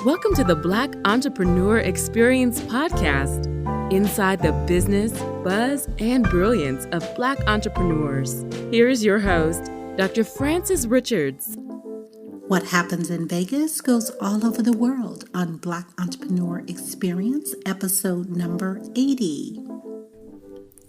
Welcome to the Black Entrepreneur Experience podcast, inside the business, buzz, and brilliance of Black entrepreneurs. Here is your host, Dr. Frances Richards. What happens in Vegas goes all over the world on Black Entrepreneur Experience, episode number 80.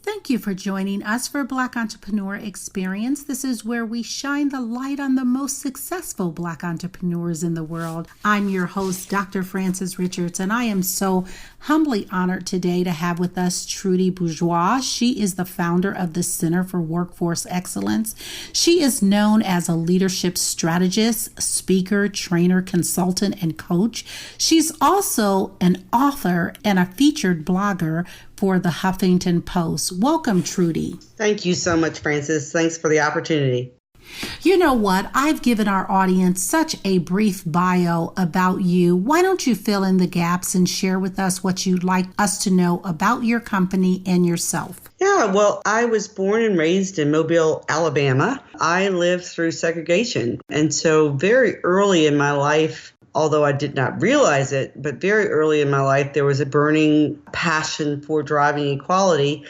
Thank you for joining us for Black Entrepreneur Experience. This is where we shine the light on the most successful Black entrepreneurs in the world. I'm your host, Dr. Frances Richards, and I am so humbly honored today to have with us Trudy Bourgeois. She is the founder of the Center for Workforce Excellence. She is known as a leadership strategist, speaker, trainer, consultant, and coach. She's also an author and a featured blogger for the Huffington Post. Welcome, Trudy. Thank you so much, Frances. Thanks for the opportunity. You know what? I've given our audience such a brief bio about you. Why don't you fill in the gaps and share with us what you'd like us to know about your company and yourself? Yeah, well, I was born and raised in Mobile, Alabama. I lived through segregation. And so very early in my life, although I did not realize it, but very early in my life, there was a burning passion for driving equality.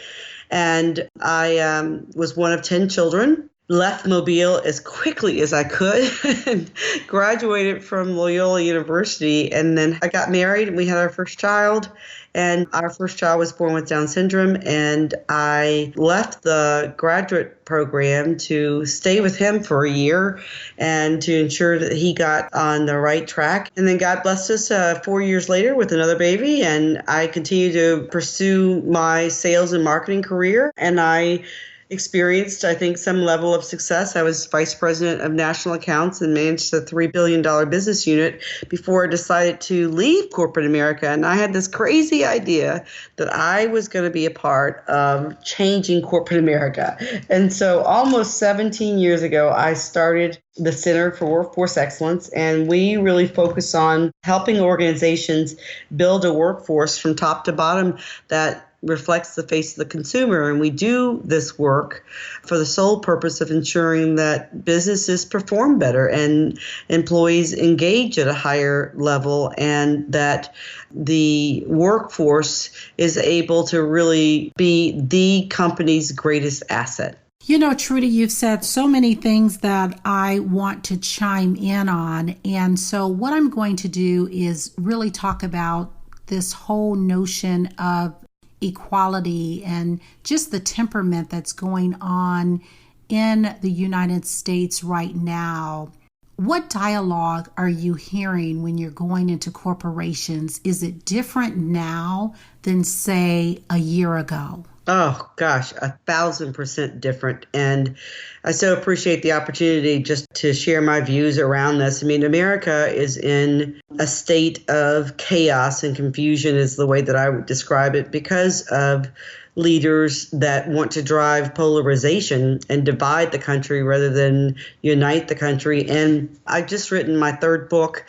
And I was one of 10 children, left Mobile as quickly as I could, and graduated from Loyola University. And then I got married and we had our first child. And our first child was born with Down syndrome. And I left the graduate program to stay with him for a year and to ensure that he got on the right track. And then God blessed us 4 years later with another baby. And I continued to pursue my sales and marketing career. And I experienced, I think, some level of success. I was vice president of national accounts and managed a $3 billion business unit before I decided to leave corporate America. And I had this crazy idea that I was going to be a part of changing corporate America. And so almost 17 years ago, I started the Center for Workforce Excellence, and we really focus on helping organizations build a workforce from top to bottom that reflects the face of the consumer. And we do this work for the sole purpose of ensuring that businesses perform better and employees engage at a higher level, and that the workforce is able to really be the company's greatest asset. You know, Trudy, you've said so many things that I want to chime in on. And so what I'm going to do is really talk about this whole notion of equality and just the temperament that's going on in the United States right now. What dialogue are you hearing when you're going into corporations? Is it different now than, say, a year ago? Oh, gosh, 1,000% different. And I so appreciate the opportunity just to share my views around this. I mean, America is in a state of chaos and confusion is the way that I would describe it, because of leaders that want to drive polarization and divide the country rather than unite the country. And I've just written my third book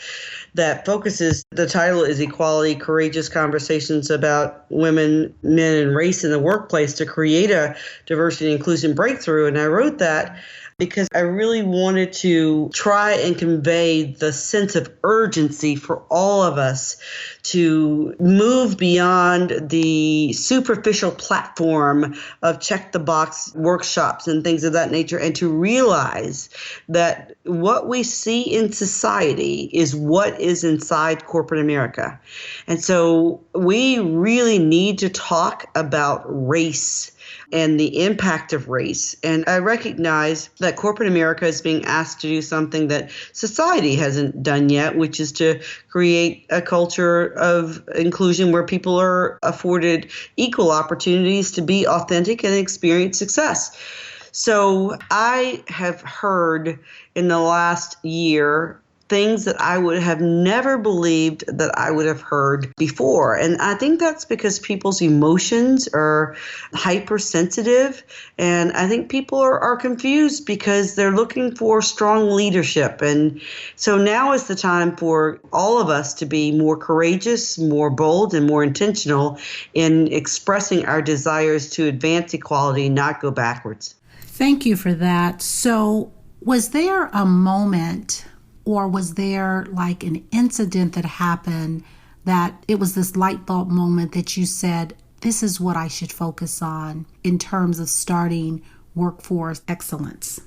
that focuses, the title is Equality, Courageous Conversations About Women, Men, and Race in the Workplace to Create a Diversity and Inclusion Breakthrough. And I wrote that because I really wanted to try and convey the sense of urgency for all of us to move beyond the superficial platform of check the box workshops and things of that nature, and to realize that what we see in society is what is inside corporate America. And so we really need to talk about race and the impact of race. And I recognize that corporate America is being asked to do something that society hasn't done yet, which is to create a culture of inclusion where people are afforded equal opportunities to be authentic and experience success. So I have heard in the last year things that I would have never believed that I would have heard before. And I think that's because people's emotions are hypersensitive. And I think people are confused because they're looking for strong leadership. And so now is the time for all of us to be more courageous, more bold, and more intentional in expressing our desires to advance equality, not go backwards. Thank you for that. So was there a moment Or was there like an incident that happened that it was this light bulb moment that you said, this is what I should focus on in terms of starting workforce excellence?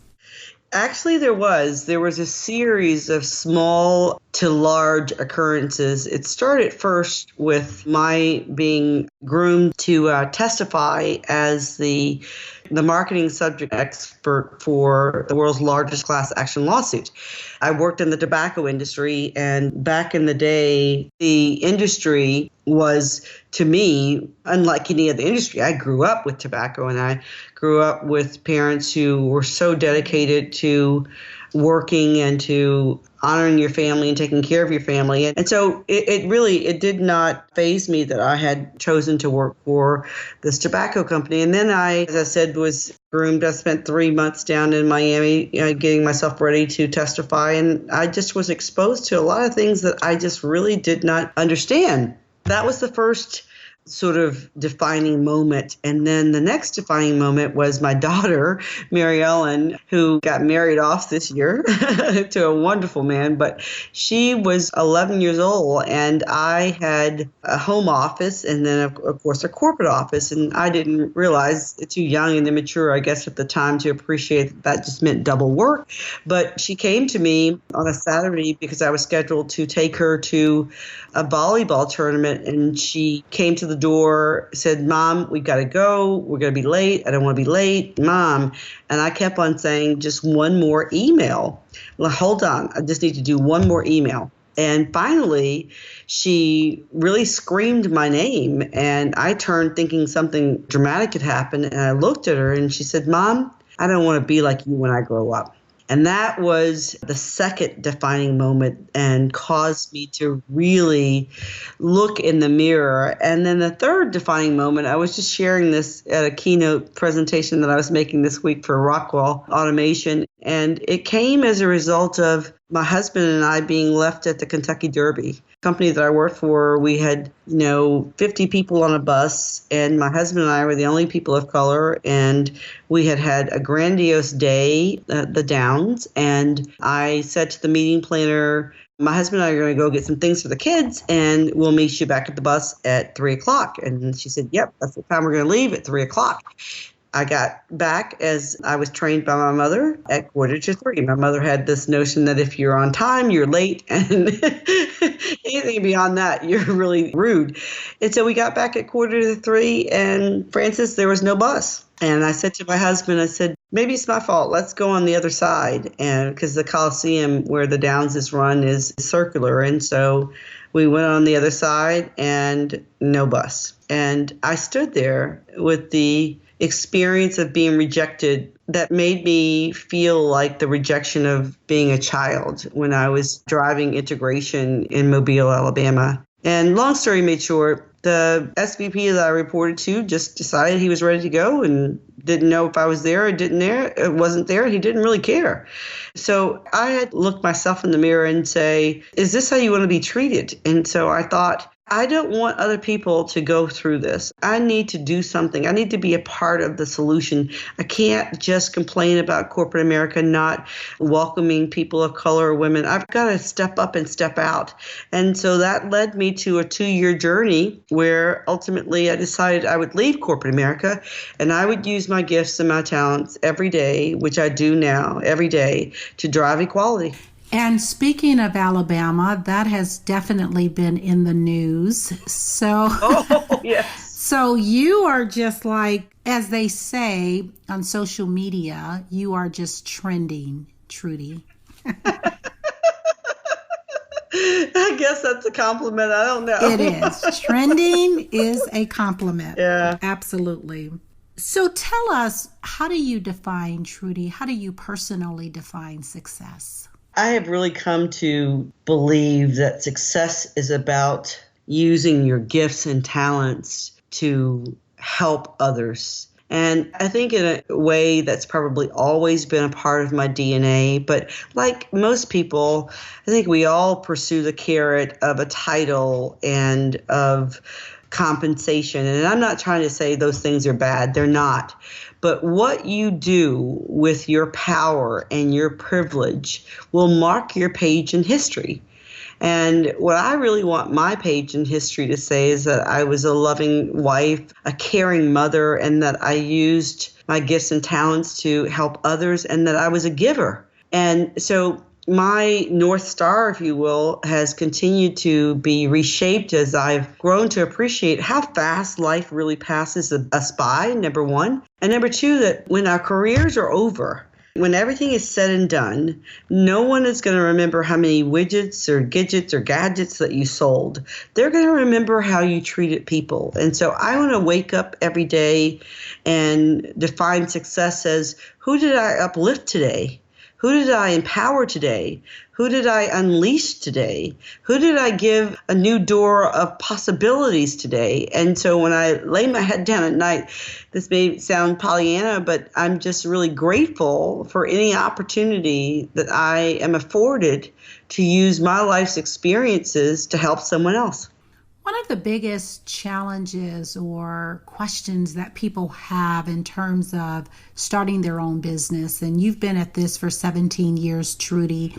Actually, there was a series of small to large occurrences. It started first with my being groomed to testify as the marketing subject expert for the world's largest class action lawsuit. I worked in the tobacco industry, and back in the day, the industry was, to me, unlike any other industry. I grew up with tobacco, and I grew up with parents who were so dedicated to working and to honoring your family and taking care of your family. And so it did not faze me that I had chosen to work for this tobacco company. And then I, as I said, was groomed. I spent 3 months down in Miami, getting myself ready to testify. And I just was exposed to a lot of things that I just really did not understand. That was the first sort of defining moment. And then the next defining moment was my daughter, Mary Ellen, who got married off this year to a wonderful man. But she was 11 years old, and I had a home office and then, of course, a corporate office. And I didn't realize, too young and immature, I guess, at the time to appreciate that just meant double work. But she came to me on a Saturday because I was scheduled to take her to a volleyball tournament, and she came to the door, said, "Mom, we've got to go. We're going to be late. I don't want to be late, Mom." And I kept on saying, "Just one more email." Well, hold on. I just need to do one more email. And finally, she really screamed my name, and I turned thinking something dramatic had happened, and I looked at her, and she said, "Mom, I don't want to be like you when I grow up." And that was the second defining moment and caused me to really look in the mirror. And then the third defining moment, I was just sharing this at a keynote presentation that I was making this week for Rockwell Automation. And it came as a result of my husband and I being left at the Kentucky Derby. Company that I worked for, we had, 50 people on a bus, and my husband and I were the only people of color, and we had a grandiose day at the Downs, and I said to the meeting planner, my husband and I are going to go get some things for the kids, and we'll meet you back at the bus at 3 o'clock. And she said, "Yep, that's the time we're going to leave, at 3 o'clock. I got back, as I was trained by my mother, at 2:45. My mother had this notion that if you're on time, you're late, and anything beyond that, you're really rude. And so we got back at 2:45, and Francis, there was no bus. And I said to my husband, I said, "Maybe it's my fault. Let's go on the other side." And because the Coliseum where the Downs is run is circular. And so we went on the other side, and no bus. And I stood there with the experience of being rejected that made me feel like the rejection of being a child when I was driving integration in Mobile, Alabama. And long story made short, the SVP that I reported to just decided he was ready to go and didn't know if I was there or wasn't there. He didn't really care. So I had to look myself in the mirror and say, is this how you want to be treated? And so I thought, I don't want other people to go through this. I need to do something. I need to be a part of the solution. I can't just complain about corporate America not welcoming people of color or women. I've got to step up and step out. And so that led me to a 2-year journey where ultimately I decided I would leave corporate America and I would use my gifts and my talents every day, which I do now every day, to drive equality. And speaking of Alabama, that has definitely been in the news. So, Yes. So you are just like, as they say on social media, you are just trending, Trudy. I guess that's a compliment. I don't know. It is. Trending is a compliment. Yeah. Absolutely. So tell us, how do you define, Trudy, how do you personally define success? I have really come to believe that success is about using your gifts and talents to help others. And I think in a way that's probably always been a part of my DNA. But like most people, I think we all pursue the carrot of a title and of compensation. And I'm not trying to say those things are bad. They're not. But what you do with your power and your privilege will mark your page in history. And what I really want my page in history to say is that I was a loving wife, a caring mother, and that I used my gifts and talents to help others, and that I was a giver. And so my North Star, if you will, has continued to be reshaped as I've grown to appreciate how fast life really passes us by, number one. And number two, that when our careers are over, when everything is said and done, no one is going to remember how many widgets or gadgets that you sold. They're going to remember how you treated people. And so I want to wake up every day and define success as, who did I uplift today? Who did I empower today? Who did I unleash today? Who did I give a new door of possibilities today? And so when I lay my head down at night, this may sound Pollyanna, but I'm just really grateful for any opportunity that I am afforded to use my life's experiences to help someone else. One of the biggest challenges or questions that people have in terms of starting their own business, and you've been at this for 17 years, Trudy,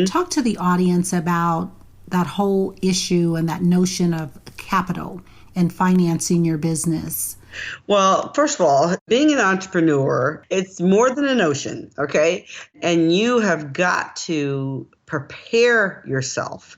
talk to the audience about that whole issue and that notion of capital and financing your business. Well, first of all, being an entrepreneur, it's more than a notion, okay? And you have got to prepare yourself.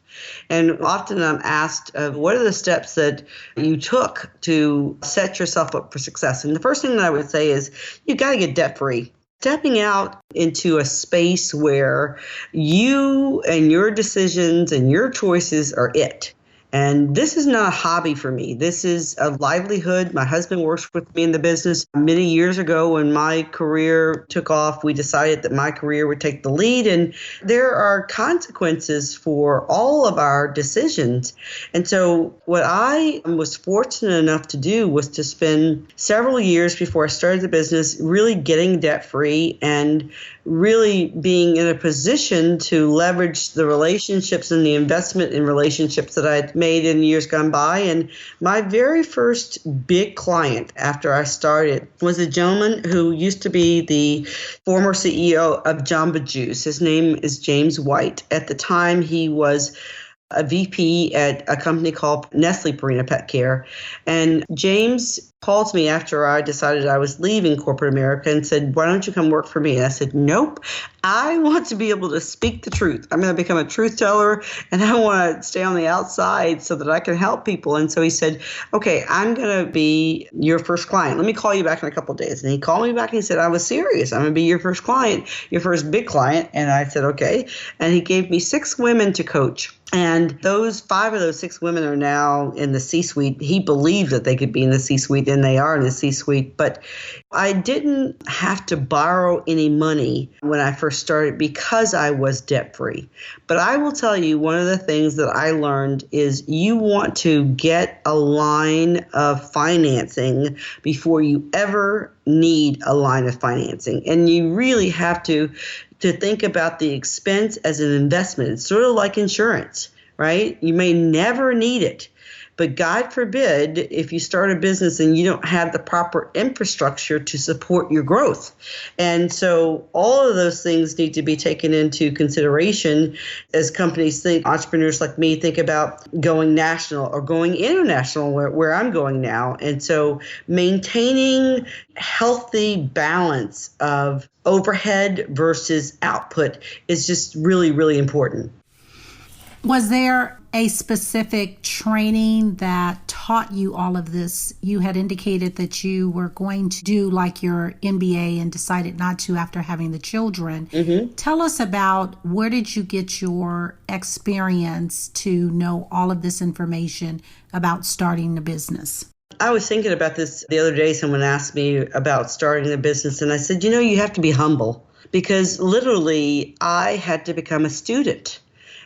And often I'm asked, what are the steps that you took to set yourself up for success? And the first thing that I would say is you got to get debt free. Stepping out into a space where you and your decisions and your choices are it. And this is not a hobby for me. This is a livelihood. My husband works with me in the business. Many years ago, when my career took off, we decided that my career would take the lead. And there are consequences for all of our decisions. And so what I was fortunate enough to do was to spend several years before I started the business really getting debt free and really being in a position to leverage the relationships and the investment in relationships that I'd made in years gone by. And my very first big client after I started was a gentleman who used to be the former CEO of Jamba Juice. His name is James White. At the time, he was a VP at a company called Nestle Purina Pet Care. And James called me after I decided I was leaving corporate America and said, why don't you come work for me? And I said, nope, I want to be able to speak the truth. I'm going to become a truth teller, and I want to stay on the outside so that I can help people. And so he said, okay, I'm going to be your first client. Let me call you back in a couple of days. And he called me back and he said, I was serious. I'm going to be your first client, your first big client. And I said, okay. And he gave me 6 women to coach. And 5 of those 6 women are now in the C-suite. He believed that they could be in the C-suite, and they are in the C-suite. But I didn't have to borrow any money when I first started because I was debt-free. But I will tell you, one of the things that I learned is you want to get a line of financing before you ever need a line of financing. And you really have to think about the expense as an investment. It's sort of like insurance, right? You may never need it, but God forbid if you start a business and you don't have the proper infrastructure to support your growth. And so all of those things need to be taken into consideration as companies think, entrepreneurs like me think about going national or going international where I'm going now. And so maintaining healthy balance of overhead versus output is just really, really important. Was there a specific training that taught you all of this? You had indicated that you were going to do like your MBA and decided not to after having the children. Mm-hmm. Tell us about where did you get your experience to know all of this information about starting the business? I was thinking about this the other day. Someone asked me about starting a business, and I said, you have to be humble, because literally I had to become a student.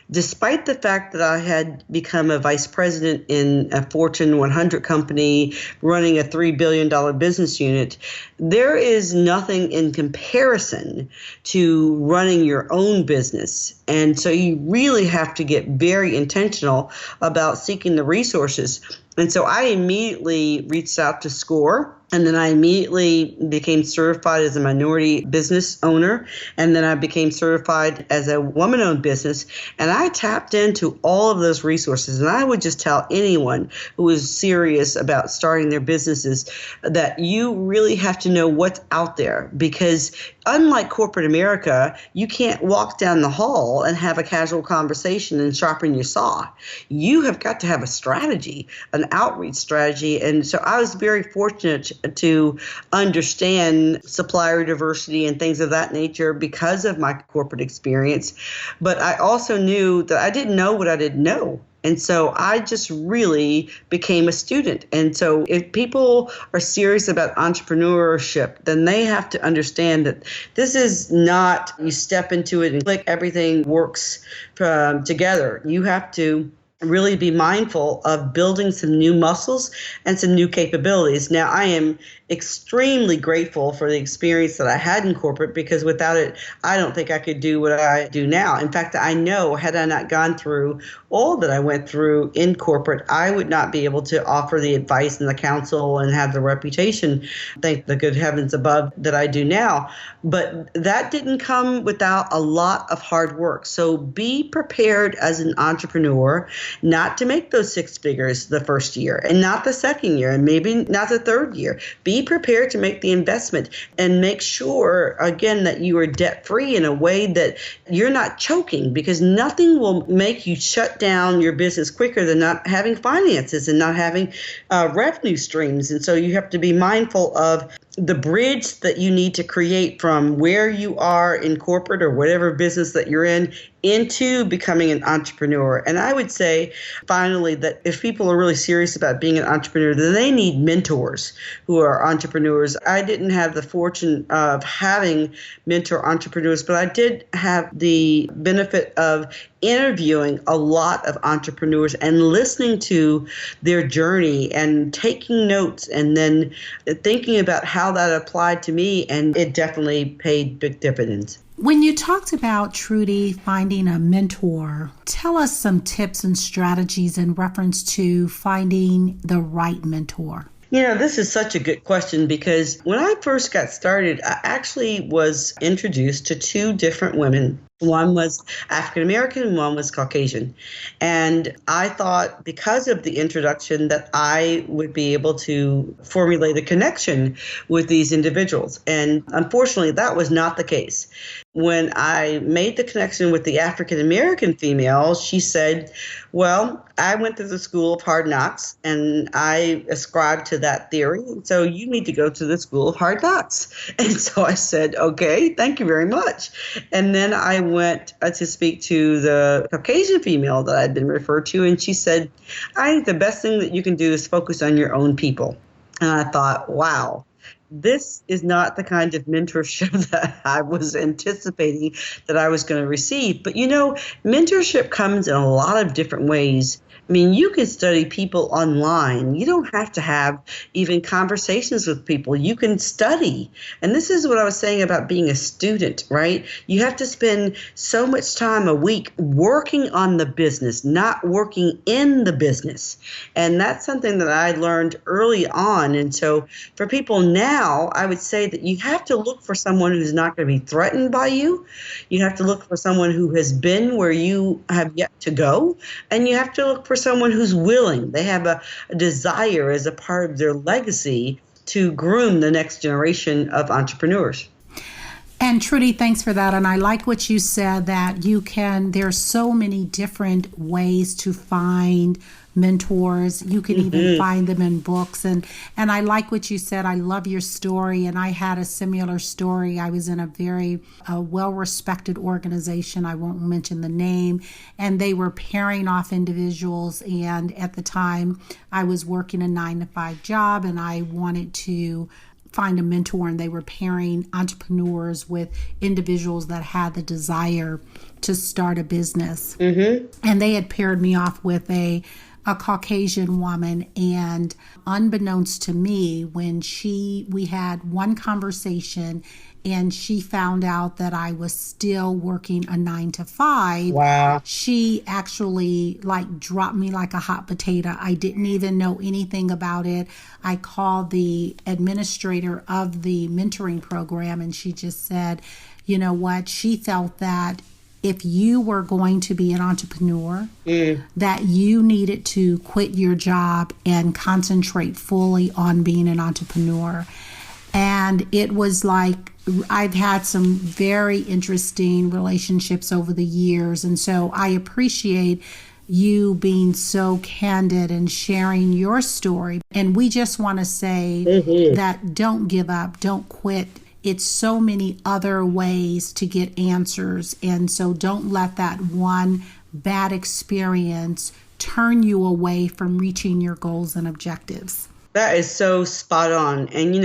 Despite the fact that I had become a vice president in a Fortune 100 company running a $3 billion business unit, there is nothing in comparison to running your own business. And so you really have to get very intentional about seeking the resources. And so I immediately reached out to SCORE. And then I immediately became certified as a minority business owner. And then I became certified as a woman-owned business. And I tapped into all of those resources. And I would just tell anyone who is serious about starting their businesses that you really have to know what's out there. Because unlike corporate America, you can't walk down the hall and have a casual conversation and sharpen your saw. You have got to have a strategy, an outreach strategy. And so I was very fortunate to understand supplier diversity and things of that nature because of my corporate experience. But I also knew that I didn't know what I didn't know. And so I just really became a student. And so if people are serious about entrepreneurship, then they have to understand that this is not you step into it and click, everything works together. You have to really be mindful of building some new muscles and some new capabilities. Now, I am extremely grateful for the experience that I had in corporate, because without it, I don't think I could do what I do now. In fact, I know had I not gone through all that I went through in corporate, I would not be able to offer the advice and the counsel and have the reputation, thank the good heavens above, that I do now. But that didn't come without a lot of hard work. So be prepared as an entrepreneur not to make those six figures the first year, and not the second year, and maybe not the third year. Be prepared to make the investment and make sure, again, that you are debt free in a way that you're not choking, because nothing will make you shut down your business quicker than not having finances and not having revenue streams. And so you have to be mindful of the bridge that you need to create from where you are in corporate or whatever business that you're in into becoming an entrepreneur. And I would say, finally, that if people are really serious about being an entrepreneur, then they need mentors who are entrepreneurs. I didn't have the fortune of having mentor entrepreneurs, but I did have the benefit of interviewing a lot of entrepreneurs and listening to their journey and taking notes and then thinking about how that applied to me, and it definitely paid big dividends. When you talked about, Trudy, finding a mentor, tell us some tips and strategies in reference to finding the right mentor. You know, this is such a good question, because when I first got started, I actually was introduced to two different women. One was African American and one was Caucasian. And I thought, because of the introduction, that I would be able to formulate a connection with these individuals. And unfortunately, that was not the case. When I made the connection with the African American female, she said, well, I went to the School of Hard Knocks and I ascribed to that theory. So you need to go to the School of Hard Knocks. And so I said, okay, thank you very much. And then I went to speak to the Caucasian female that I'd been referred to. And she said, I think the best thing that you can do is focus on your own people. And I thought, wow. This is not the kind of mentorship that I was anticipating that I was going to receive. But, you know, mentorship comes in a lot of different ways. I mean, you can study people online. You don't have to have even conversations with people. You can study. And this is what I was saying about being a student, right? You have to spend so much time a week working on the business, not working in the business. And that's something that I learned early on. And so for people now, I would say that you have to look for someone who's not going to be threatened by you. You have to look for someone who has been where you have yet to go. And you have to look for someone who's willing. They have a desire as a part of their legacy to groom the next generation of entrepreneurs. And Trudy, thanks for that. And I like what you said, that there's so many different ways to find mentors. You can even find them in books. And I like what you said. I love your story. And I had a similar story. I was in a very well-respected organization. I won't mention the name. And they were pairing off individuals. And at the time, I was working a 9-to-5 job, and I wanted to find a mentor, and they were pairing entrepreneurs with individuals that had the desire to start a business. And they had paired me off with a Caucasian woman, and unbeknownst to me, when we had one conversation and she found out that I was still working a 9 to 5. Wow. She actually dropped me like a hot potato. I didn't even know anything about it. I called the administrator of the mentoring program, and she just said, you know what? She felt that if you were going to be an entrepreneur, that you needed to quit your job and concentrate fully on being an entrepreneur. And it was like, I've had some very interesting relationships over the years. And so I appreciate you being so candid and sharing your story. And we just want to say that don't give up, don't quit. It's so many other ways to get answers. And so don't let that one bad experience turn you away from reaching your goals and objectives. That is so spot on. And,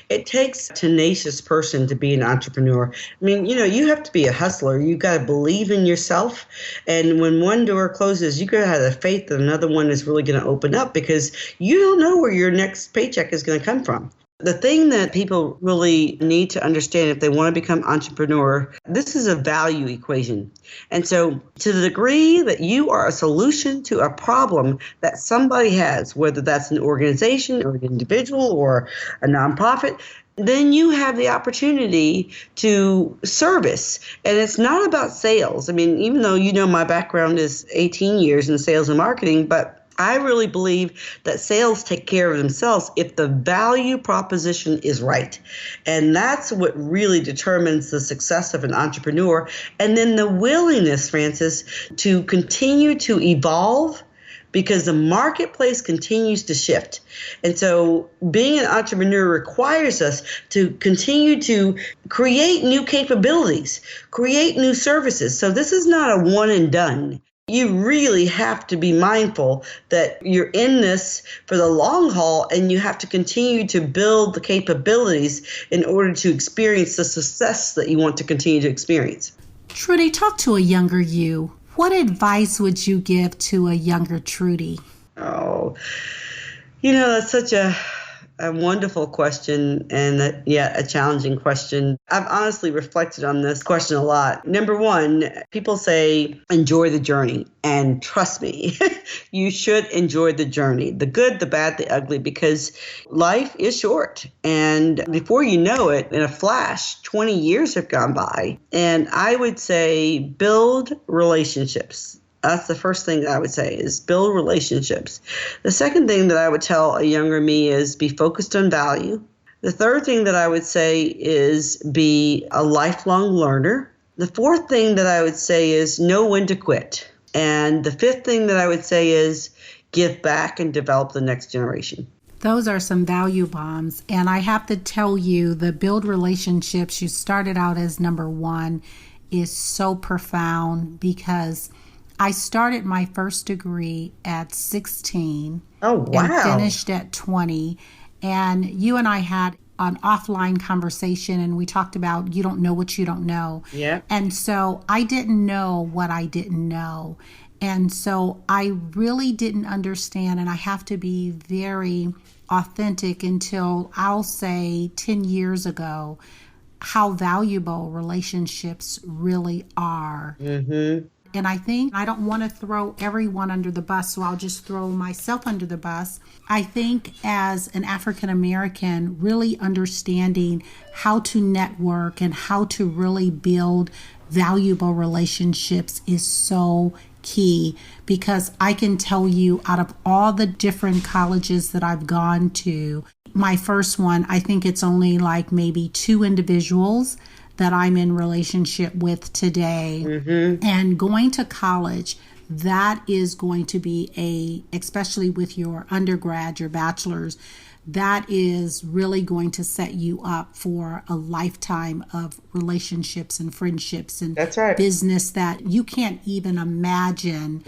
it takes a tenacious person to be an entrepreneur. I mean, you have to be a hustler. You got to believe in yourself. And when one door closes, you got to have the faith that another one is really going to open up, because you don't know where your next paycheck is going to come from. The thing that people really need to understand if they want to become entrepreneur, this is a value equation. And so to the degree that you are a solution to a problem that somebody has, whether that's an organization or an individual or a nonprofit, then you have the opportunity to service. And it's not about sales. I mean, even though my background is 18 years in sales and marketing, but I really believe that sales take care of themselves if the value proposition is right. And that's what really determines the success of an entrepreneur. And then the willingness, Frances, to continue to evolve, because the marketplace continues to shift. And so being an entrepreneur requires us to continue to create new capabilities, create new services. So this is not a one and done. You really have to be mindful that you're in this for the long haul, and you have to continue to build the capabilities in order to experience the success that you want to continue to experience. Trudy, talk to a younger you. What advice would you give to a younger Trudy? Oh, that's such a wonderful question, and yet a challenging question. I've honestly reflected on this question a lot. Number one, people say, enjoy the journey. And trust me, you should enjoy the journey, the good, the bad, the ugly, because life is short. And before you know it, in a flash, 20 years have gone by. And I would say build relationships. That's the first thing that I would say, is build relationships. The second thing that I would tell a younger me is be focused on value. The third thing that I would say is be a lifelong learner. The fourth thing that I would say is know when to quit. And the fifth thing that I would say is give back and develop the next generation. Those are some value bombs. And I have to tell you, the build relationships, you started out as number one, is so profound, because I started my first degree at 16. Oh, wow. And finished at 20. And you and I had an offline conversation, and we talked about you don't know what you don't know. Yeah. And so I didn't know what I didn't know. And so I really didn't understand, and I have to be very authentic, until I'll say 10 years ago, how valuable relationships really are. Mm-hmm. And I think I don't want to throw everyone under the bus, so I'll just throw myself under the bus. I think as an African American, really understanding how to network and how to really build valuable relationships is so key, because I can tell you, out of all the different colleges that I've gone to, my first one, I think it's only like maybe 2 individuals that I'm in relationship with today. Mm-hmm. And going to college, that is going to be especially with your undergrad, your bachelor's, that is really going to set you up for a lifetime of relationships and friendships and That's right. business that you can't even imagine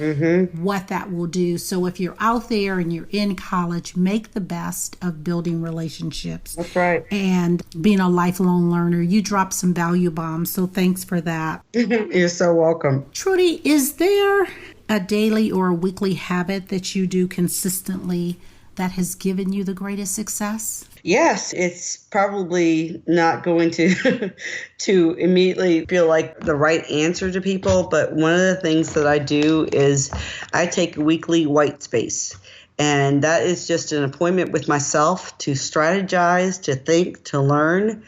what that will do. So if you're out there and you're in college, make the best of building relationships. That's right. And being a lifelong learner. You dropped some value bombs, so thanks for that. You're so welcome. Trudy, is there a daily or a weekly habit that you do consistently that has given you the greatest success? Yes, it's probably not going to to immediately feel like the right answer to people, but one of the things that I do is I take weekly white space. And that is just an appointment with myself to strategize, to think, to learn.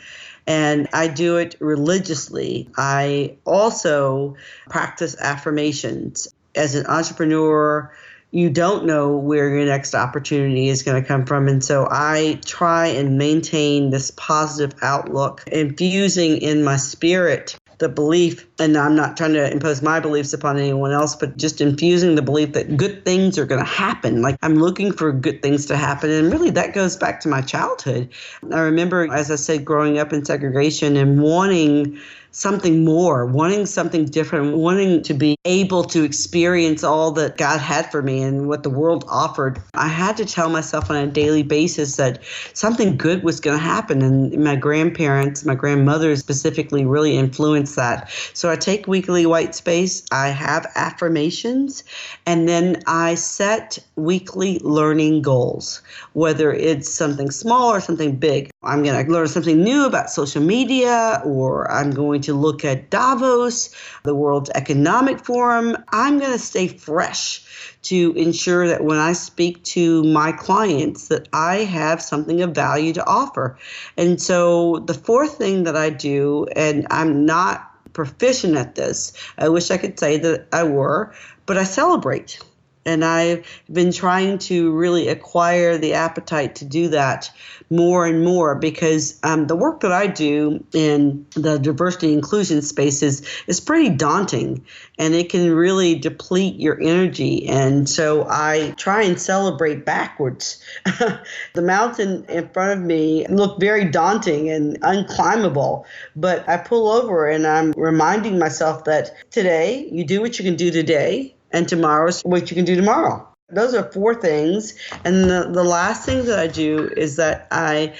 And I do it religiously. I also practice affirmations. As an entrepreneur, you don't know where your next opportunity is going to come from. And so I try and maintain this positive outlook, infusing in my spirit the belief, and I'm not trying to impose my beliefs upon anyone else, but just infusing the belief that good things are going to happen. Like I'm looking for good things to happen. And really that goes back to my childhood. I remember, as I said, growing up in segregation and wanting something more, wanting something different, wanting to be able to experience all that God had for me and what the world offered. I had to tell myself on a daily basis that something good was going to happen. And my grandparents, my grandmother specifically really influenced that. So I take weekly white space, I have affirmations, and then I set weekly learning goals, whether it's something small or something big. I'm going to learn something new about social media, or I'm going to look at Davos, the World Economic Forum. I'm going to stay fresh to ensure that when I speak to my clients that I have something of value to offer. And so the fourth thing that I do, and I'm not proficient at this, I wish I could say that I were, but I celebrate. And I've been trying to really acquire the appetite to do that more and more, because the work that I do in the diversity inclusion space is pretty daunting, and it can really deplete your energy. And so I try and celebrate backwards. The mountain in front of me looked very daunting and unclimbable, but I pull over and I'm reminding myself that today you do what you can do today, and tomorrow's what you can do tomorrow. Those are four things. And the last thing that I do is that I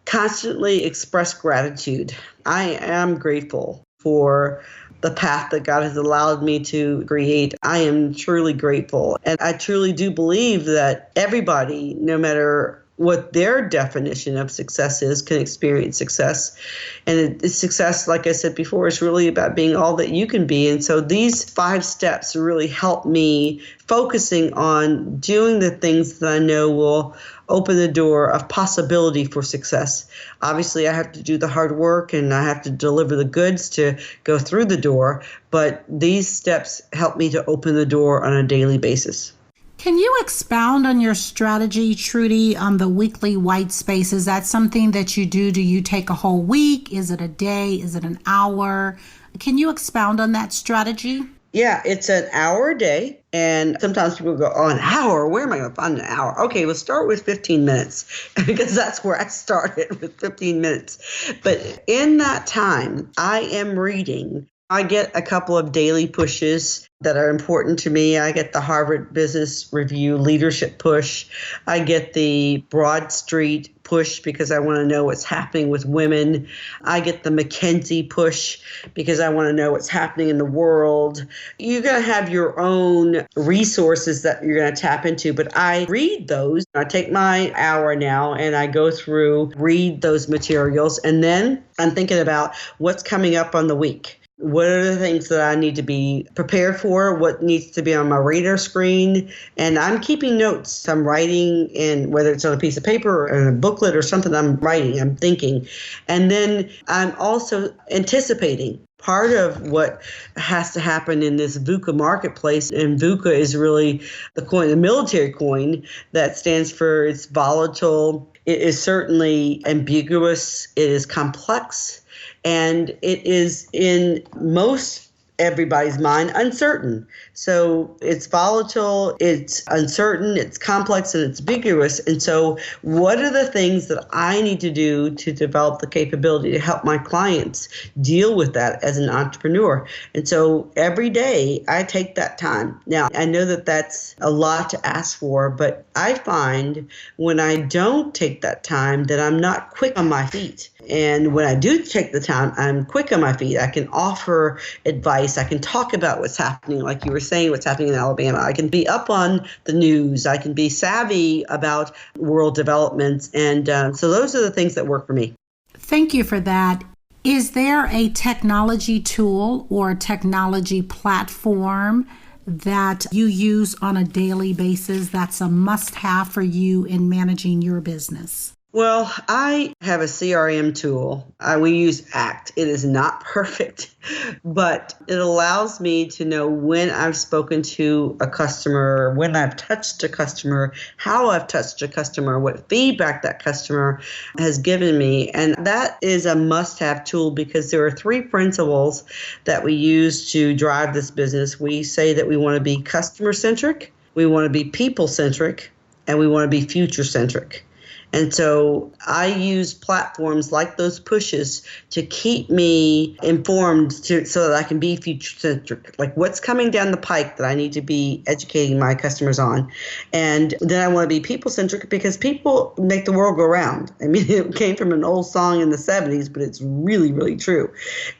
constantly express gratitude. I am grateful for the path that God has allowed me to create. I am truly grateful. And I truly do believe that everybody, no matter what their definition of success is, can experience success. And success, like I said before, is really about being all that you can be. And so these 5 steps really help me focusing on doing the things that I know will open the door of possibility for success. Obviously, I have to do the hard work and I have to deliver the goods to go through the door, but these steps help me to open the door on a daily basis. Can you expound on your strategy, Trudy, on the weekly white space? Is that something that you do? Do you take a whole week? Is it a day? Is it an hour? Can you expound on that strategy? Yeah, it's an hour a day. And sometimes people go, oh, an hour? Where am I going to find an hour? Okay, we'll start with 15 minutes because that's where I started, with 15 minutes. But in that time, I am reading. I get a couple of daily pushes that are important to me. I get the Harvard Business Review leadership push. I get the Broad Street push because I want to know what's happening with women. I get the McKinsey push because I want to know what's happening in the world. You're going to have your own resources that you're going to tap into, but I read those. I take my hour now and I go through, read those materials, and then I'm thinking about what's coming up on the week. What are the things that I need to be prepared for? What needs to be on my radar screen? And I'm keeping notes. I'm writing, and whether it's on a piece of paper or in a booklet or something, I'm writing, I'm thinking. And then I'm also anticipating. Part of what has to happen in this VUCA marketplace, and VUCA is really the coin, the military coin that stands for it's volatile. It is certainly ambiguous. It is complex. And it is in most everybody's mind uncertain. So it's volatile, it's uncertain, it's complex, and it's ambiguous. And so what are the things that I need to do to develop the capability to help my clients deal with that as an entrepreneur? And so every day I take that time. Now, I know that that's a lot to ask for, but I find when I don't take that time that I'm not quick on my feet. And when I do take the time, I'm quick on my feet. I can offer advice advice. I can talk about what's happening, like you were saying, what's happening in Alabama. I can be up on the news. I can be savvy about world developments. And so those are the things that work for me. Thank you for that. Is there a technology tool or technology platform that you use on a daily basis that's a must-have for you in managing your business? Well, I have a CRM tool. We use ACT. It is not perfect, but it allows me to know when I've spoken to a customer, when I've touched a customer, how I've touched a customer, what feedback that customer has given me. And that is a must-have tool because there are 3 principles that we use to drive this business. We say that we want to be customer-centric, we want to be people-centric, and we want to be future-centric. And so I use platforms like those pushes to keep me informed so that I can be future-centric, like what's coming down the pike that I need to be educating my customers on. And then I want to be people-centric because people make the world go round. I mean, it came from an old song in the 70s, but it's really, really true.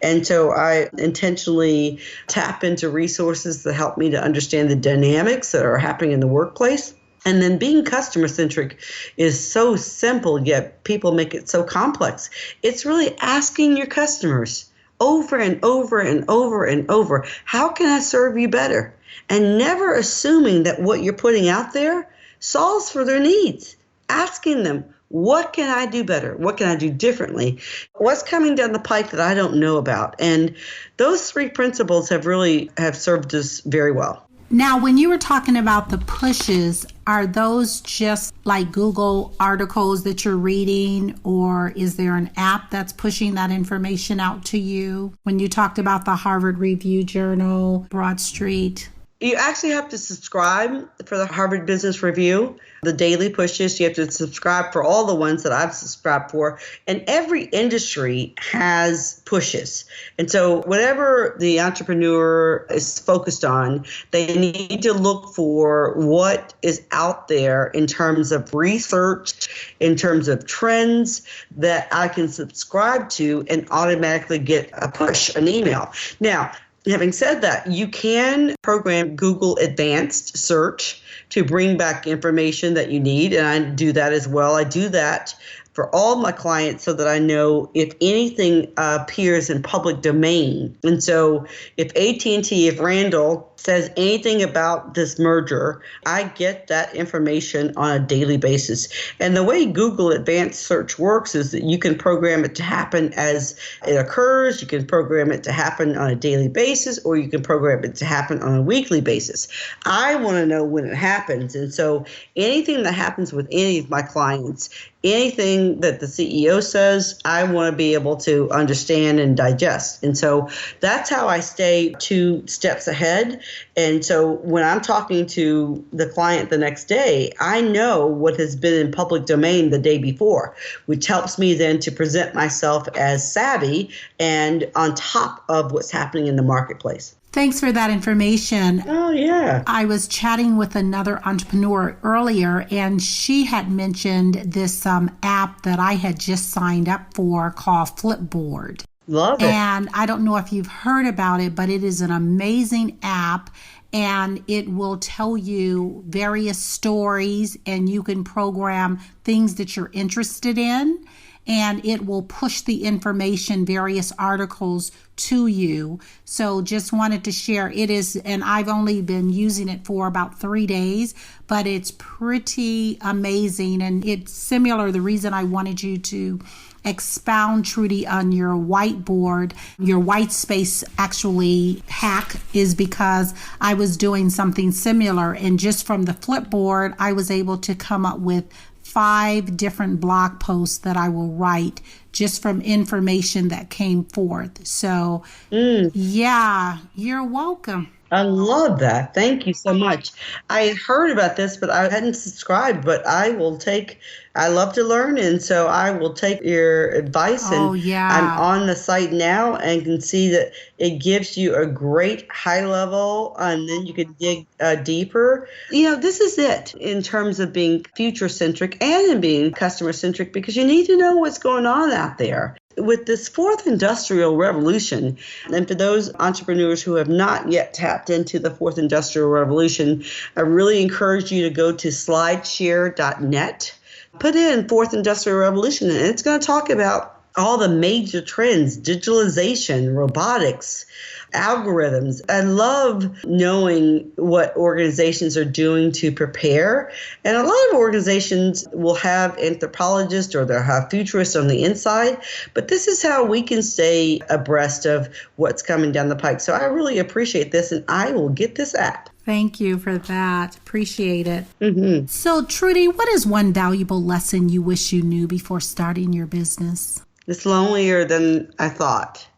And so I intentionally tap into resources that help me to understand the dynamics that are happening in the workplace. And then being customer-centric is so simple, yet people make it so complex. It's really asking your customers over and over and over and over, how can I serve you better? And never assuming that what you're putting out there solves for their needs. Asking them, what can I do better? What can I do differently? What's coming down the pike that I don't know about? And those 3 principles have served us very well. Now, when you were talking about the pushes, are those just like Google articles that you're reading, or is there an app that's pushing that information out to you? When you talked about the Harvard Review Journal, Broad Street. You actually have to subscribe for the Harvard Business Review, the daily pushes. You have to subscribe for all the ones that I've subscribed for. And every industry has pushes. And so whatever the entrepreneur is focused on, they need to look for what is out there in terms of research, in terms of trends that I can subscribe to and automatically get a push, an email. Now, having said that, you can program Google Advanced Search to bring back information that you need, and I do that as well. I do that for all my clients so that I know if anything appears in public domain. And so if AT&T, if Randall says anything about this merger, I get that information on a daily basis. And the way Google Advanced Search works is that you can program it to happen as it occurs, you can program it to happen on a daily basis, or you can program it to happen on a weekly basis. I want to know when it happens. And so anything that happens with any of my clients, anything that the CEO says, I want to be able to understand and digest. And so that's how I stay 2 steps ahead. And so when I'm talking to the client the next day, I know what has been in public domain the day before, which helps me then to present myself as savvy and on top of what's happening in the marketplace. Thanks for that information. Oh, yeah. I was chatting with another entrepreneur earlier, and she had mentioned this app that I had just signed up for called Flipboard. Love it. And I don't know if you've heard about it, but it is an amazing app, and it will tell you various stories, and you can program things that you're interested in, and it will push the information, various articles to you. So just wanted to share. It is, and I've only been using it for about 3 days, but it's pretty amazing. And it's similar. The reason I wanted you to expound, Trudy, on your whiteboard, your white space actually hack, is because I was doing something similar. And just from the Flipboard, I was able to come up with 5 different blog posts that I will write just from information that came forth. So, yeah, you're welcome. I love that. Thank you so much. I heard about this, but I hadn't subscribed, but I love to learn. And so I will take your advice. Oh, and yeah. I'm on the site now and can see that it gives you a great high level, and then you can dig deeper. This is it in terms of being future centric and in being customer centric, because you need to know what's going on out there. with this fourth industrial revolution, and for those entrepreneurs who have not yet tapped into the fourth industrial revolution, I really encourage you to go to slideshare.net, put in fourth industrial revolution, and it's going to talk about all the major trends, digitalization, robotics, algorithms. I love knowing what organizations are doing to prepare. And a lot of organizations will have anthropologists or they'll have futurists on the inside. But this is how we can stay abreast of what's coming down the pike. So I really appreciate this, and I will get this app. Thank you for that. Appreciate it. Mm-hmm. So, Trudy, what is one valuable lesson you wish you knew before starting your business? It's lonelier than I thought.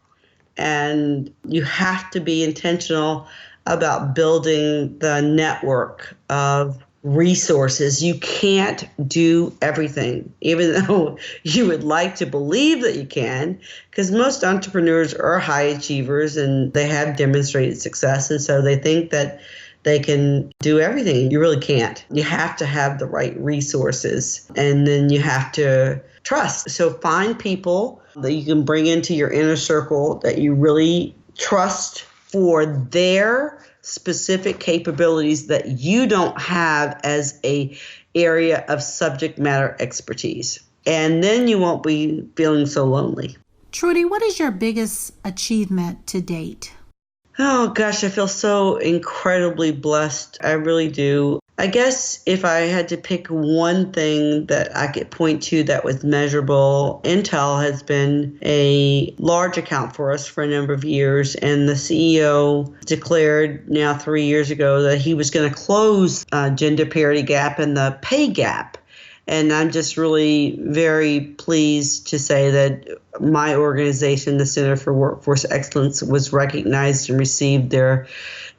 And you have to be intentional about building the network of resources. You can't do everything, even though you would like to believe that you can, because most entrepreneurs are high achievers and they have demonstrated success. And so they think that they can do everything. You really can't. You have to have the right resources, and then you have to trust. So find people that you can bring into your inner circle that you really trust for their specific capabilities that you don't have as a area of subject matter expertise. And then you won't be feeling so lonely. Trudy, what is your biggest achievement to date? Oh, gosh, I feel so incredibly blessed. I really do. I guess if I had to pick one thing that I could point to that was measurable, Intel has been a large account for us for a number of years. And the CEO declared now 3 years ago that he was going to close gender parity gap and the pay gap. And I'm just really very pleased to say that my organization, the Center for Workforce Excellence, was recognized and received their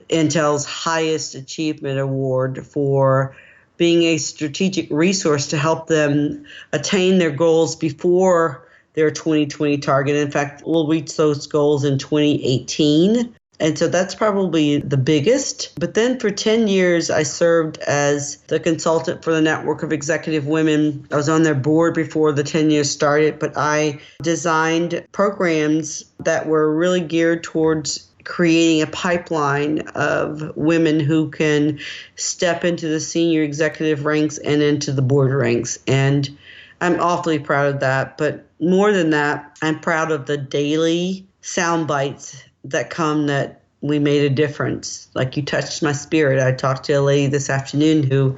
Intel's highest achievement award for being a strategic resource to help them attain their goals before their 2020 target. In fact, we'll reach those goals in 2018. And so that's probably the biggest. But then for 10 years, I served as the consultant for the Network of Executive Women. I was on their board before the 10 years started, but I designed programs that were really geared towards creating a pipeline of women who can step into the senior executive ranks and into the board ranks. And I'm awfully proud of that. But more than that, I'm proud of the daily sound bites that come that we made a difference. Like, you touched my spirit. I talked to a lady this afternoon who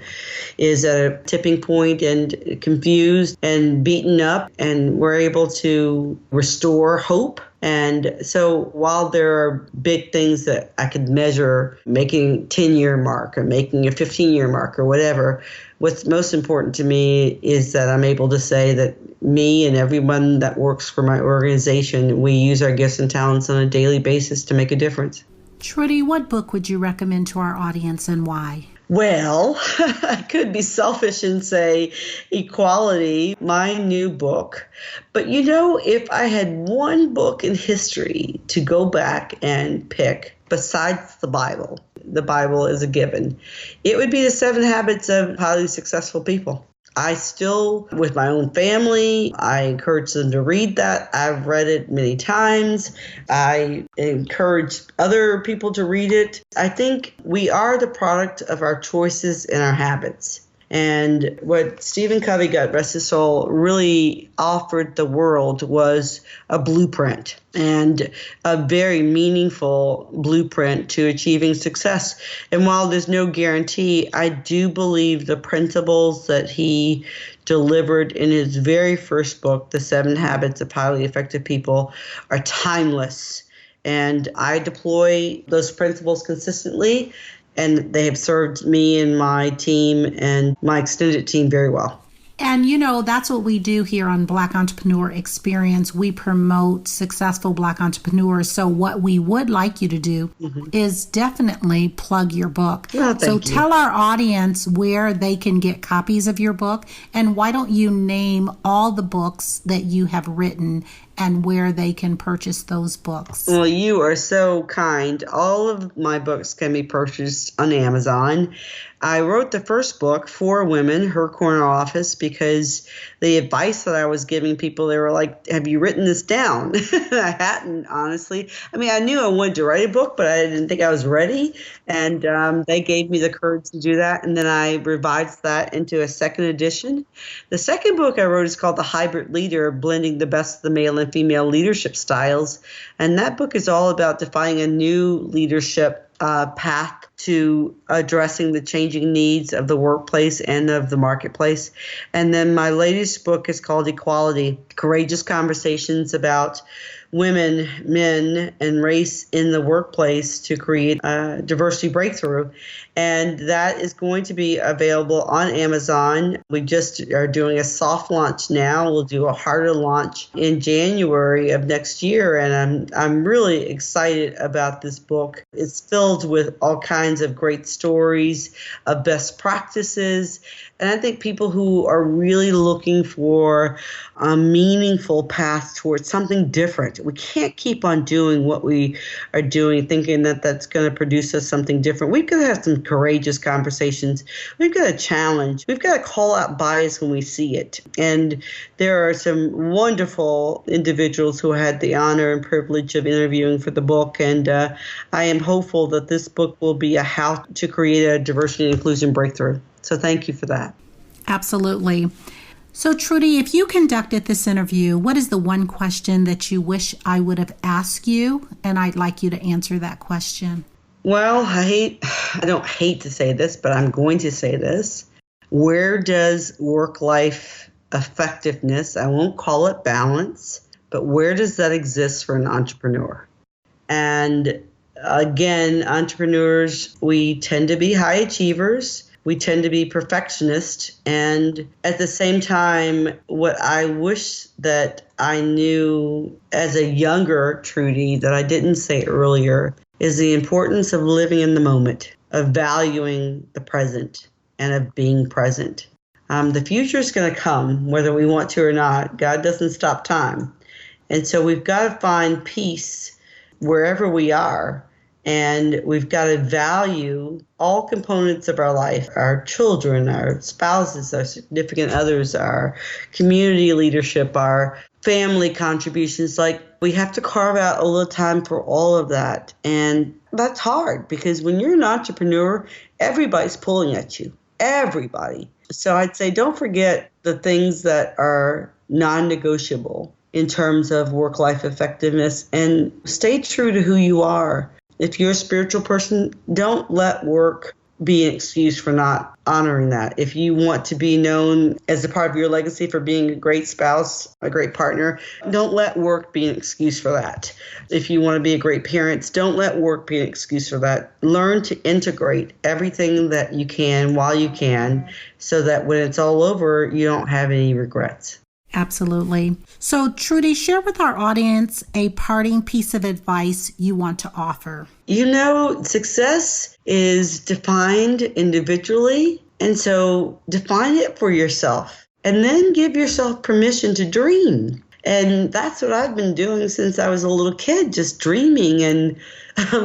is at a tipping point and confused and beaten up, and we're able to restore hope. And so while there are big things that I could measure, making a 10-year mark or making a 15-year mark or whatever, what's most important to me is that I'm able to say that me and everyone that works for my organization, we use our gifts and talents on a daily basis to make a difference. Trudy, what book would you recommend to our audience and why? Well, I could be selfish and say Equality, my new book. But if I had one book in history to go back and pick besides the Bible is a given, it would be The 7 Habits of Highly Successful People. I still, with my own family, I encourage them to read that. I've read it many times. I encourage other people to read it. I think we are the product of our choices and our habits. And what Stephen Covey, God rest his soul, really offered the world was a blueprint, and a very meaningful blueprint to achieving success. And while there's no guarantee, I do believe the principles that he delivered in his very first book, The 7 Habits of Highly Effective People, are timeless. And I deploy those principles consistently, and they have served me and my team and my extended team very well. And that's what we do here on Black Entrepreneur Experience. We promote successful Black entrepreneurs. So what we would like you to do is definitely plug your book. Oh, so tell our audience where they can get copies of your book. And why don't you name all the books that you have written and where they can purchase those books. Well, you are so kind. All of my books can be purchased on Amazon. I wrote the first book for women, Her Corner Office, because the advice that I was giving people, they were like, have you written this down? I hadn't, honestly. I mean, I knew I wanted to write a book, but I didn't think I was ready. And they gave me the courage to do that. And then I revised that into a second edition. The second book I wrote is called The Hybrid Leader, blending the best of the male and female leadership styles. And that book is all about defining a new leadership path to addressing the changing needs of the workplace and of the marketplace. And then my latest book is called Equality, Courageous Conversations about women, men, and race in the workplace to create a diversity breakthrough. And that is going to be available on Amazon. We just are doing a soft launch now. We'll do a harder launch in January of next year. And I'm really excited about this book. It's filled with all kinds of great stories of best practices. And I think people who are really looking for a meaningful path towards something different. We can't keep on doing what we are doing, thinking that that's going to produce us something different. We've got to have some courageous conversations. We've got to challenge. We've got to call out bias when we see it. And there are some wonderful individuals who had the honor and privilege of interviewing for the book. And I am hopeful that this book will be a how to create a diversity and inclusion breakthrough. So thank you for that. Absolutely. So Trudy, if you conducted this interview, what is the one question that you wish I would have asked you? And I'd like you to answer that question. Well, I don't hate to say this, but I'm going to say this. Where does work-life effectiveness, I won't call it balance, but where does that exist for an entrepreneur? And again, entrepreneurs, we tend to be high achievers. We tend to be perfectionists. And at the same time, what I wish that I knew as a younger Trudy that I didn't say earlier is the importance of living in the moment, of valuing the present, and of being present. The future is going to come, whether we want to or not. God doesn't stop time. And so we've got to find peace wherever we are. And we've got to value all components of our life, our children, our spouses, our significant others, our community leadership, our family contributions. Like, we have to carve out a little time for all of that. And that's hard because when you're an entrepreneur, everybody's pulling at you. Everybody. So I'd say don't forget the things that are non-negotiable in terms of work-life effectiveness, and stay true to who you are. If you're a spiritual person, don't let work be an excuse for not honoring that. If you want to be known as a part of your legacy for being a great spouse, a great partner, don't let work be an excuse for that. If you want to be a great parent, don't let work be an excuse for that. Learn to integrate everything that you can while you can so that when it's all over, you don't have any regrets. Absolutely. So, Trudy, share with our audience a parting piece of advice you want to offer. You know, success is defined individually, and so define it for yourself, and then give yourself permission to dream. And that's what I've been doing since I was a little kid, just dreaming and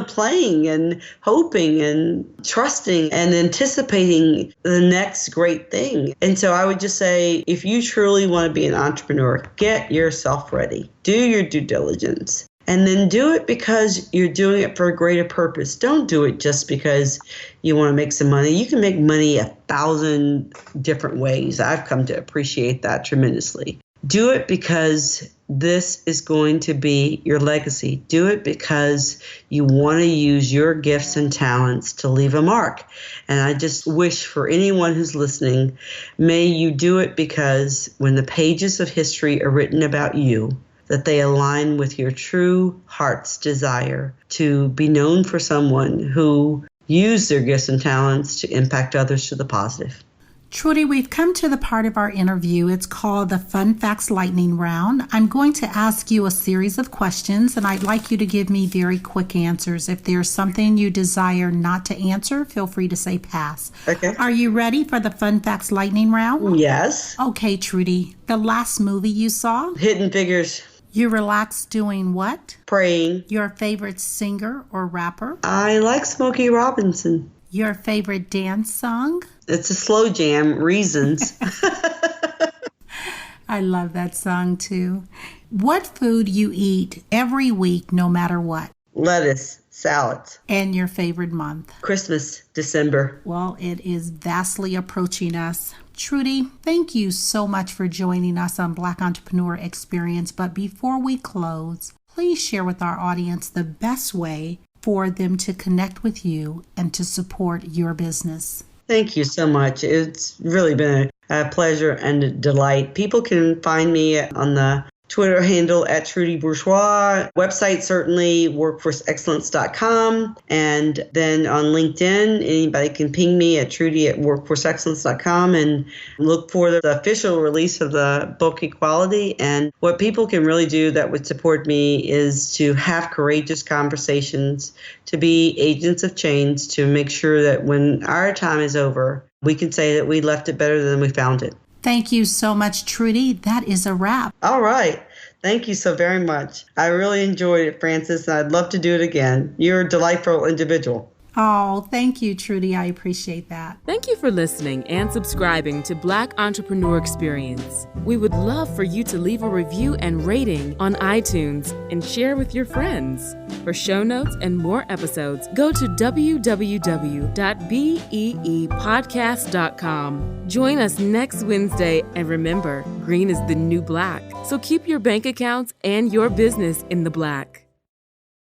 playing and hoping and trusting and anticipating the next great thing. And so I would just say, if you truly want to be an entrepreneur, get yourself ready. Do your due diligence. And then do it because you're doing it for a greater purpose. Don't do it just because you want to make some money. You can make money 1,000 different ways. I've come to appreciate that tremendously. Do it because this is going to be your legacy. Do it because you want to use your gifts and talents to leave a mark. And I just wish for anyone who's listening, may you do it because when the pages of history are written about you, that they align with your true heart's desire to be known for someone who used their gifts and talents to impact others to the positive. Trudy, we've come to the part of our interview. It's called the Fun Facts Lightning Round. I'm going to ask you a series of questions, and I'd like you to give me very quick answers. If there's something you desire not to answer, feel free to say pass. Okay. Are you ready for the Fun Facts Lightning Round? Yes. Okay, Trudy. The last movie you saw? Hidden Figures. You relax doing what? Praying. Your favorite singer or rapper? I like Smokey Robinson. Your favorite dance song? It's a slow jam, Reasons. I love that song too. What food you eat every week, no matter what? Lettuce, salads. And your favorite month? Christmas, December. Well, it is vastly approaching us. Trudy, thank you so much for joining us on Black Entrepreneur Experience. But before we close, please share with our audience the best way for them to connect with you and to support your business. Thank you so much. It's really been a pleasure and a delight. People can find me on the Twitter handle at Trudy Bourgeois. Website certainly workforceexcellence.com. And then on LinkedIn, anybody can ping me at Trudy@workforceexcellence.com and look for the official release of the book Equality. And what people can really do that would support me is to have courageous conversations, to be agents of change, to make sure that when our time is over, we can say that we left it better than we found it. Thank you so much, Trudy. That is a wrap. All right. Thank you so very much. I really enjoyed it, Frances, and I'd love to do it again. You're a delightful individual. Oh, thank you, Trudy. I appreciate that. Thank you for listening and subscribing to Black Entrepreneur Experience. We would love for you to leave a review and rating on iTunes and share with your friends. For show notes and more episodes, go to www.beepodcast.com. Join us next Wednesday, and remember, green is the new black. So keep your bank accounts and your business in the black.